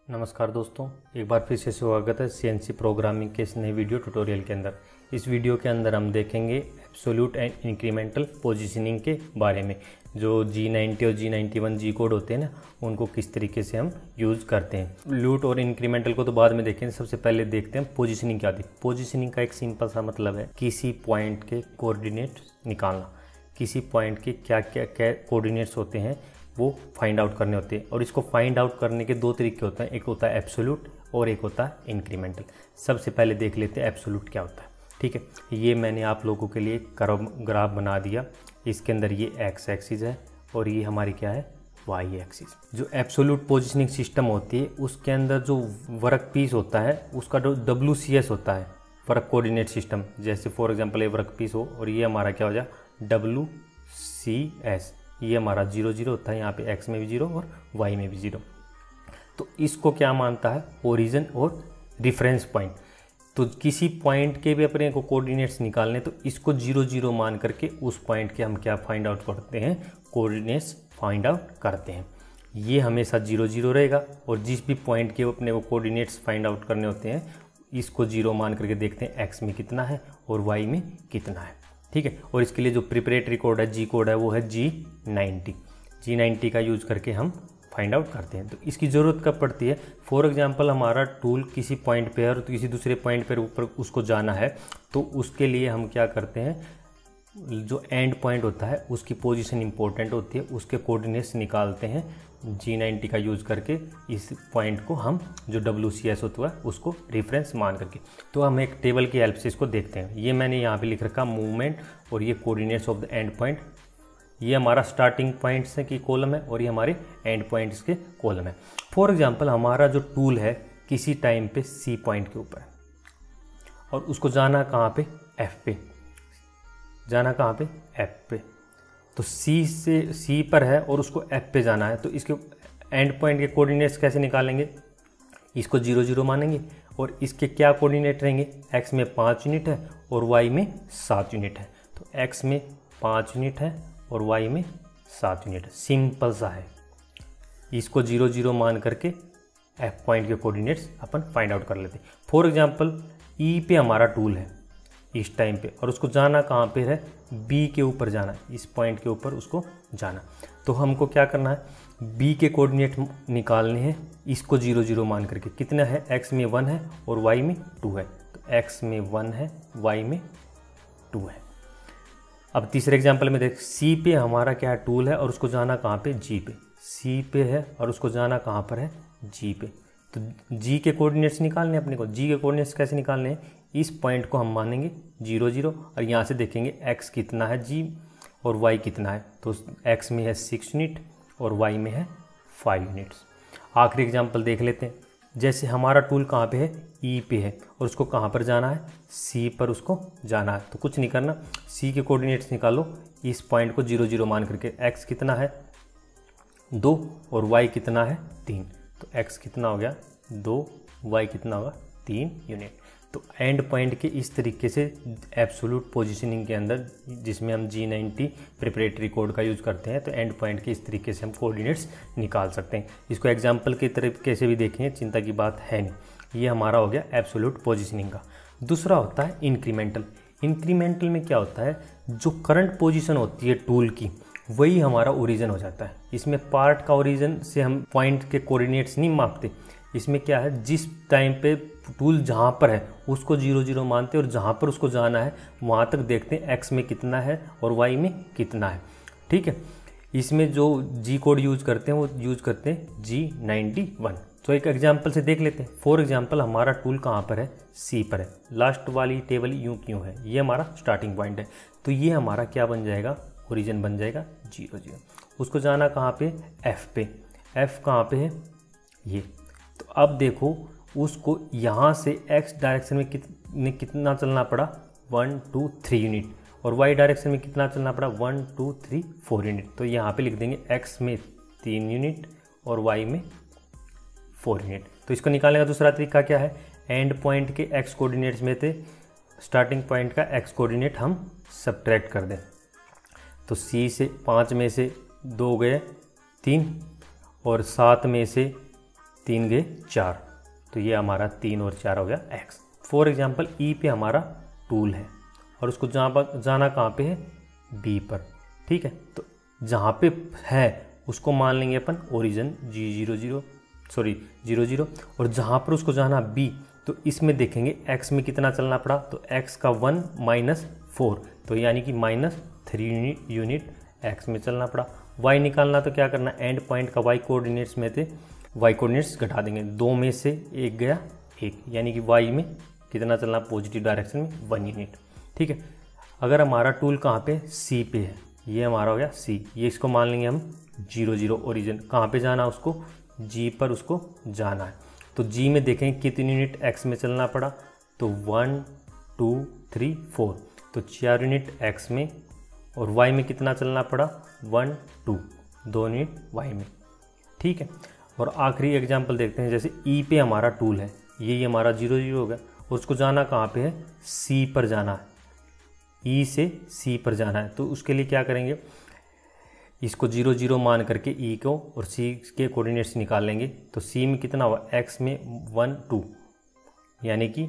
नमस्कार दोस्तों, एक बार फिर से स्वागत है सीएनसी प्रोग्रामिंग के इस नए वीडियो ट्यूटोरियल के अंदर। इस वीडियो के अंदर हम देखेंगे एब्सोल्यूट एंड इंक्रीमेंटल पोजीशनिंग के बारे में। जो G90 और G91 जी कोड होते हैं ना, उनको किस तरीके से हम यूज़ करते हैं। एब्सोल्यूट और इंक्रीमेंटल को तो बाद में देखेंगे, सबसे पहले देखते हैं पोजीशनिंग क्या होती है। पोजीशनिंग का एक सिंपल सा मतलब है किसी पॉइंट के कोऑर्डिनेट निकालना। किसी पॉइंट के क्या क्या कोऑर्डिनेट्स होते हैं वो फाइंड आउट करने होते हैं। और इसको फाइंड आउट करने के दो तरीके होते हैं, एक होता है एब्सोल्यूट और एक होता है इंक्रीमेंटल। सबसे पहले देख लेते हैं एब्सोल्यूट क्या होता है। ठीक है, ये मैंने आप लोगों के लिए ग्राफ बना दिया। इसके अंदर ये एक्स एक्सिस है और ये हमारी क्या है, वाई एक्सिस। जो एब्सोल्यूट पोजिशनिंग सिस्टम होती है उसके अंदर जो वर्क पीस होता है उसका जो WCS होता है, वर्क कोऑर्डिनेट सिस्टम। जैसे फॉर एग्जांपल ये वर्क पीस हो और ये हमारा क्या हो जाए WCS, ये हमारा 0 0 होता है। यहाँ पे एक्स में भी 0 और वाई में भी 0। तो इसको क्या मानता है, ओरिजिन और रिफरेंस पॉइंट। तो किसी पॉइंट के भी अपने को कोऑर्डिनेट्स निकालने, तो इसको 0 0 मान करके उस पॉइंट के हम क्या फाइंड आउट करते हैं, कोऑर्डिनेट्स फाइंड आउट करते हैं। ये हमेशा 0 0 रहेगा। और जिस भी पॉइंट के अपने को कोऑर्डिनेट्स फाइंड आउट करने होते हैं, इसको 0 मान करके देखते हैं एक्स में कितना है और वाई में कितना है। ठीक है, और इसके लिए जो प्रिपरेटरी कोड है, जी कोड है, वो है G90 का यूज़ करके हम फाइंड आउट करते हैं। तो इसकी ज़रूरत कब पड़ती है, फॉर एग्जांपल हमारा टूल किसी पॉइंट पे है और किसी दूसरे पॉइंट पर ऊपर उसको जाना है, तो उसके लिए हम क्या करते हैं, जो एंड पॉइंट होता है उसकी पोजीशन इंपॉर्टेंट होती है, उसके कोऑर्डिनेट्स निकालते हैं G90 का यूज़ करके। इस पॉइंट को हम जो WCS होता है उसको रेफरेंस मान करके। तो हम एक टेबल की हेल्प से इसको देखते हैं। ये मैंने यहाँ पे लिख रखा मूवमेंट और ये coordinates of the end point. ये हमारा स्टार्टिंग पॉइंट्स की कॉलम है और ये हमारे एंड पॉइंट्स के कॉलम है। फॉर एग्जाम्पल हमारा जो टूल है किसी टाइम पे C पॉइंट के ऊपर और उसको जाना कहाँ पे, F पे। जाना कहाँ पे, F पे। तो C पर है और उसको F पे जाना है, तो इसके एंड पॉइंट के कोऑर्डिनेट्स कैसे निकालेंगे, इसको 0 0 मानेंगे और इसके क्या कोऑर्डिनेट रहेंगे, x में 5 यूनिट है और y में 7 यूनिट है। तो x में 5 यूनिट है और y में 7 यूनिट है। सिंपल सा है। इसको 0 0 मान करके F पॉइंट के कोऑर्डिनेट्स अपन फाइंड आउट कर लेते हैं। फॉर एग्जांपल E पे हमारा टूल है इस टाइम पे और उसको जाना कहाँ पे है, B के ऊपर जाना, इस पॉइंट के ऊपर उसको जाना। तो हमको क्या करना है, B के कोऑर्डिनेट निकालने हैं, इसको 0 0 मान करके। कितना है, x में 1 है और y में 2 है। तो x में 1 है, y में 2 है। अब तीसरे एग्जांपल में देख, C पे हमारा क्या टूल है और उसको जाना कहाँ पे, G पे। C पे है और उसको जाना कहाँ पर है, G पे। तो G के कोऑर्डिनेट्स निकालने अपने को। G के कोऑर्डिनेट्स कैसे निकालने हैं, इस पॉइंट को हम मानेंगे 0 0 और यहाँ से देखेंगे x कितना है G और y कितना है। तो x में है 6 यूनिट और y में है 5 यूनिट्स। आखिरी एग्जांपल देख लेते हैं। जैसे हमारा टूल कहाँ पे है, E पे है और उसको कहाँ पर जाना है, C पर उसको जाना है। तो कुछ नहीं करना, C के कोऑर्डिनेट्स निकालो, इस पॉइंट को 0 0 मान करके। x कितना है 2 और y कितना है 3। तो x कितना हो गया 2, y कितना होगा 3 यूनिट। तो एंड पॉइंट के इस तरीके से एब्सोल्यूट पोजीशनिंग के अंदर, जिसमें हम G90 प्रिपरेटरी कोड का यूज़ करते हैं, तो एंड पॉइंट के इस तरीके से हम कोऑर्डिनेट्स निकाल सकते हैं। इसको एग्जांपल के तरीके से भी देखेंगे, चिंता की बात है नहीं। ये हमारा हो गया एब्सोल्यूट पोजीशनिंग का। दूसरा होता है इंक्रीमेंटल। इंक्रीमेंटल में क्या होता है, जो करंट पोजीशन होती है टूल की, वही हमारा ओरिजिन हो जाता है। इसमें पार्ट का ओरिजिन से हम पॉइंट के कोऑर्डिनेट्स नहीं मापते। इसमें क्या है, जिस टाइम पे टूल जहाँ पर है उसको 0 0 मानते हैं और जहाँ पर उसको जाना है वहाँ तक देखते हैं x में कितना है और y में कितना है। ठीक है, इसमें जो G कोड यूज़ करते हैं वो यूज़ करते हैं G91। तो एक एग्जांपल से देख लेते हैं। फॉर एग्जांपल हमारा टूल कहाँ पर है, C पर है। लास्ट वाली टेबल यूँ क्यों है, ये हमारा स्टार्टिंग पॉइंट है। तो ये हमारा क्या बन जाएगा, ओरिजिन बन जाएगा 0 0। उसको जाना कहाँ पे, F पे। F कहाँ पे है, ये। तो अब देखो उसको यहाँ से x डायरेक्शन में कितना चलना पड़ा, 1 2 3 यूनिट, और y डायरेक्शन में कितना चलना पड़ा, 1 2 3 4 यूनिट। तो यहाँ पे लिख देंगे x में 3 यूनिट और y में 4 यूनिट। तो इसको निकालने का दूसरा तरीका क्या है, एंड पॉइंट के x कोऑर्डिनेट्स में थे, स्टार्टिंग पॉइंट का x कोऑर्डिनेट हम सब्ट्रैक्ट कर दें। तो C से 5 में से 2 गए 3 और 7 में से 3 गए 4, तो ये हमारा 3 और 4 हो गया x। फॉर एग्जांपल ई पे हमारा टूल है और उसको जाना कहाँ पे है, बी पर, ठीक है। तो जहाँ पे है उसको मान लेंगे अपन ओरिजिन G00 और जहाँ पर उसको जाना बी, तो इसमें देखेंगे x में कितना चलना पड़ा, तो x का 1 माइनस 4, तो यानी कि -3 यूनिट x में चलना पड़ा। y निकालना तो क्या करना, एंड पॉइंट का y कोऑर्डिनेट्स में थे, y कोऑर्डिनेट्स घटा देंगे, 2 में से 1 गया 1, यानी कि y में कितना चलना, पॉजिटिव डायरेक्शन में 1 यूनिट, ठीक है। अगर हमारा टूल कहाँ पे, C पे है, ये हमारा हो गया C, ये इसको मान लेंगे हम 00 ओरिजिन, कहाँ पे जाना उसको, G पर उसको जाना है। तो G में देखें कितनी यूनिट x में चलना पड़ा, तो 1 2 3 4, तो 4 यूनिट x में, और y में कितना चलना पड़ा, 1 2, 2 यूनिट y में, ठीक है। और आखिरी एग्जांपल देखते हैं, जैसे E पे हमारा टूल है, ये हमारा 00 हो गया, उसको जाना कहाँ पे है, C पर जाना है, E से C पर जाना है। तो उसके लिए क्या करेंगे, इसको 00 मान करके E को और C के कोऑर्डिनेट्स निकाल लेंगे। तो C में कितना हुआ, x में 1 2, यानी कि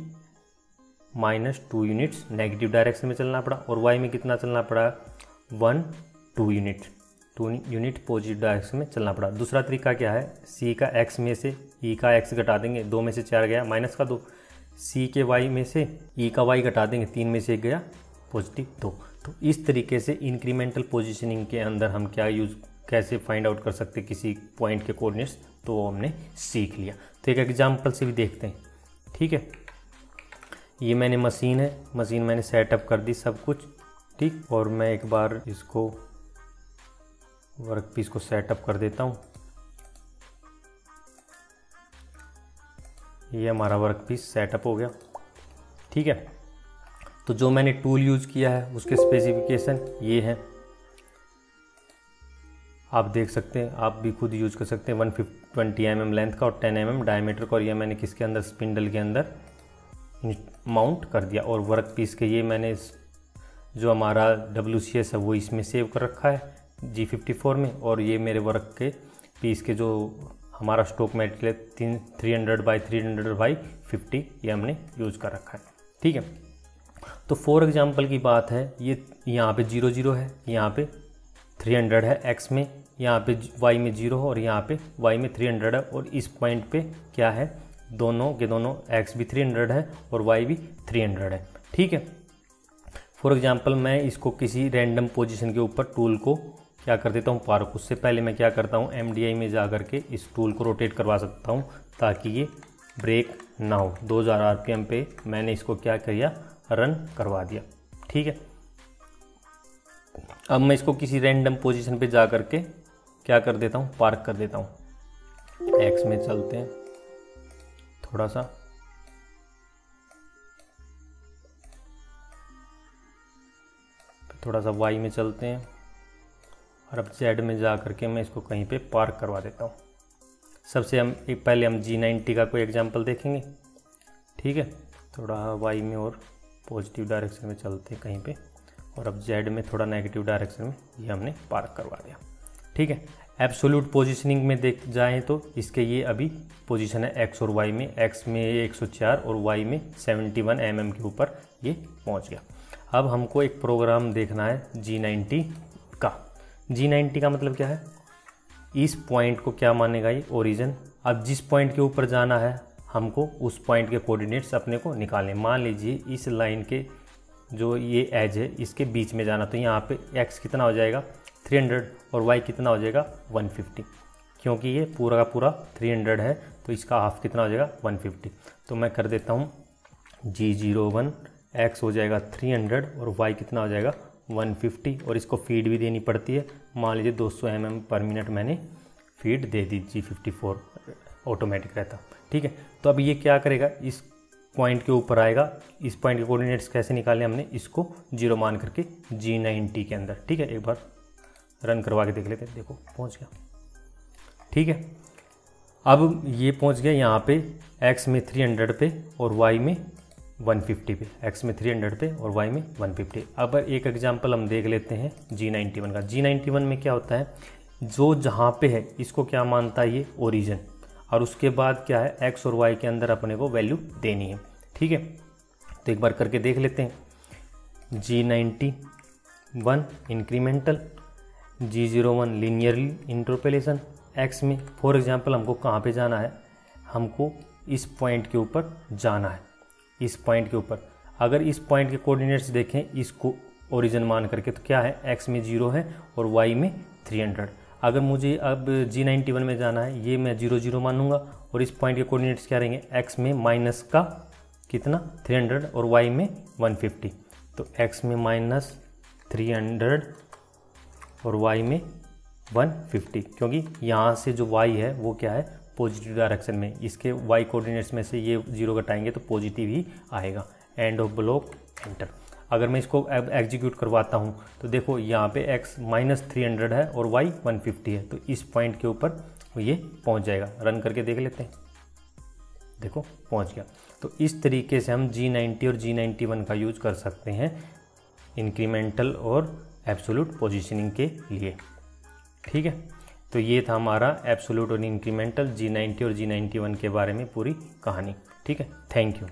-2 यूनिट्स नेगेटिव डायरेक्शन में चलना पड़ा, और y में कितना चलना पड़ा, 1 2 यूनिट, 2 यूनिट पॉजिटिव डायरेक्शन में चलना पड़ा। दूसरा तरीका क्या है, C का x में से E का x घटा देंगे, 2 में से 4 गया माइनस का 2, C के y में से E का y घटा देंगे, 3 में से 1 गया पॉजिटिव 2। तो इस तरीके से इंक्रीमेंटल पोजीशनिंग के अंदर हम क्या कैसे फाइंड आउट कर सकते किसी पॉइंट के कोऑर्डिनेट्स, तो वो हमने सीख लिया। तो एक एग्जांपल से भी देखते हैं, ठीक है। ये मैंने मशीन है, मशीन मैंने सेटअप कर दी सब कुछ, ठीक। और मैं एक बार इसको वर्क पीस को सेटअप कर देता हूँ। ये हमारा वर्क पीस सेटअप हो गया, ठीक है। तो जो मैंने टूल यूज़ किया है उसके स्पेसिफिकेशन ये है, आप देख सकते हैं, आप भी खुद यूज कर सकते हैं। 120 mm लेंथ का और 10 mm डायमीटर का, और ये मैंने किसके अंदर, स्पिंडल के अंदर माउंट कर दिया। और वर्क पीस के ये मैंने जो हमारा WCS है वो इसमें सेव कर रखा है G54 में, और ये मेरे वर्क के पीस के जो हमारा स्टॉक मटेरियल 300 बाई 300 बाई 50 ये हमने यूज़ कर रखा है, ठीक है। तो फॉर एग्जांपल की बात है, ये यहाँ पे 00 है, यहाँ पे 300 है x में, यहाँ पे y में 0 है और यहाँ पे y में 300 है, और इस पॉइंट पे क्या है, दोनों के दोनों x भी 300 है और y भी 300 है, ठीक है। फॉर एग्जांपल मैं इसको किसी रैंडम पोजीशन के ऊपर टूल को क्या कर देता हूँ, पार्क। उससे पहले मैं क्या करता हूँ, MDI में जा करके इस टूल को रोटेट करवा सकता हूँ ताकि ये ब्रेक ना हो। 2000 RPM पे मैंने इसको क्या किया, रन करवा दिया, ठीक है। अब मैं इसको किसी रैंडम पोजीशन पे जा करके क्या कर देता हूँ, पार्क कर देता हूँ। एक्स में चलते हैं थोड़ा सा, थोड़ा सा वाई में चलते हैं, और अब जेड में जा करके मैं इसको कहीं पे पार्क करवा देता हूँ। सबसे पहले हम G90 का कोई एग्जांपल देखेंगे, ठीक है। थोड़ा वाई में और पॉजिटिव डायरेक्शन में चलते हैं कहीं पे, और अब जेड में थोड़ा नेगेटिव डायरेक्शन में ये हमने पार्क करवा दिया, ठीक है। एब्सोल्यूट पोजीशनिंग में देख जाएं तो इसके ये अभी पोजीशन है एक्स और वाई में, एक्स में 104 और वाई में 71 mm के ऊपर ये पहुंच गया। अब हमको एक प्रोग्राम देखना है G90 का। G90 का मतलब क्या है, इस पॉइंट को क्या मानेगा ये, ओरिजिन। अब जिस पॉइंट के ऊपर जाना है हमको उस पॉइंट के कोऑर्डिनेट्स अपने को निकालने। मान लीजिए इस लाइन के जो ये एज है इसके बीच में जाना, तो यहाँ पे x कितना हो जाएगा 300 और y कितना हो जाएगा 150, क्योंकि ये पूरा का पूरा 300 है तो इसका हाफ कितना हो जाएगा 150। तो मैं कर देता हूँ G01, x हो जाएगा 300 और y कितना हो जाएगा 150, और इसको फीड भी देनी पड़ती है। मान लीजिए 200 mm पर मिनट मैंने फीड दे दी, G54 ऑटोमेटिक रहता, ठीक है। तो अब ये क्या करेगा, इस पॉइंट के ऊपर आएगा। इस पॉइंट के कोऑर्डिनेट्स कैसे निकालने, हमने इसको 0 मान करके G90 के अंदर, ठीक है। एक बार रन करवा के देख लेते हैं, देखो पहुंच गया, ठीक है। अब ये पहुंच गया यहाँ पे x में 300 पे और y में 150 पे, x में 300 पे और y में 150। अब एक एग्जांपल हम देख लेते हैं G91 का। G91 में क्या होता है, जो जहाँ पे है इसको क्या मानता है ये ओरिजिन। और उसके बाद क्या है एक्स और वाई के अंदर अपने को वैल्यू देनी है। ठीक है, तो एक बार करके देख लेते हैं। G91 incremental, G01 linearly interpolation x में। फॉर एग्जांपल हमको कहाँ पे जाना है, हमको इस पॉइंट के ऊपर जाना है, इस पॉइंट के ऊपर। अगर इस पॉइंट के कोऑर्डिनेट्स देखें इसको ओरिजिन मान करके, तो क्या है एक्स में 0 है और वाई में 300। अगर मुझे अब G91 में जाना है, ये मैं 0 0 मानूंगा और इस पॉइंट के कोऑर्डिनेट्स क्या रहेंगे, एक्स में माइनस का कितना 300 और वाई में 150। तो एक्स में -300 और वाई में 150, क्योंकि यहाँ से जो वाई है वो क्या है पॉजिटिव डायरेक्शन में, इसके वाई कोऑर्डिनेट्स में से ये 0 घटाएंगे तो पॉजिटिव ही आएगा। End of block, enter. अगर मैं इसको अब एग्जीक्यूट करवाता हूँ तो देखो यहाँ पे x -300 है और y 150 है, तो इस पॉइंट के ऊपर ये पहुँच जाएगा। रन करके देख लेते हैं, देखो पहुँच गया। तो इस तरीके से हम G90 और G91 का यूज कर सकते हैं इंक्रीमेंटल और एब्सोल्यूट पोजीशनिंग के लिए। ठीक है, तो ये था हमारा एब्सोल्यूट और इंक्रीमेंटल G90 और G91 के बारे में पूरी कहानी। ठीक है, थैंक यू।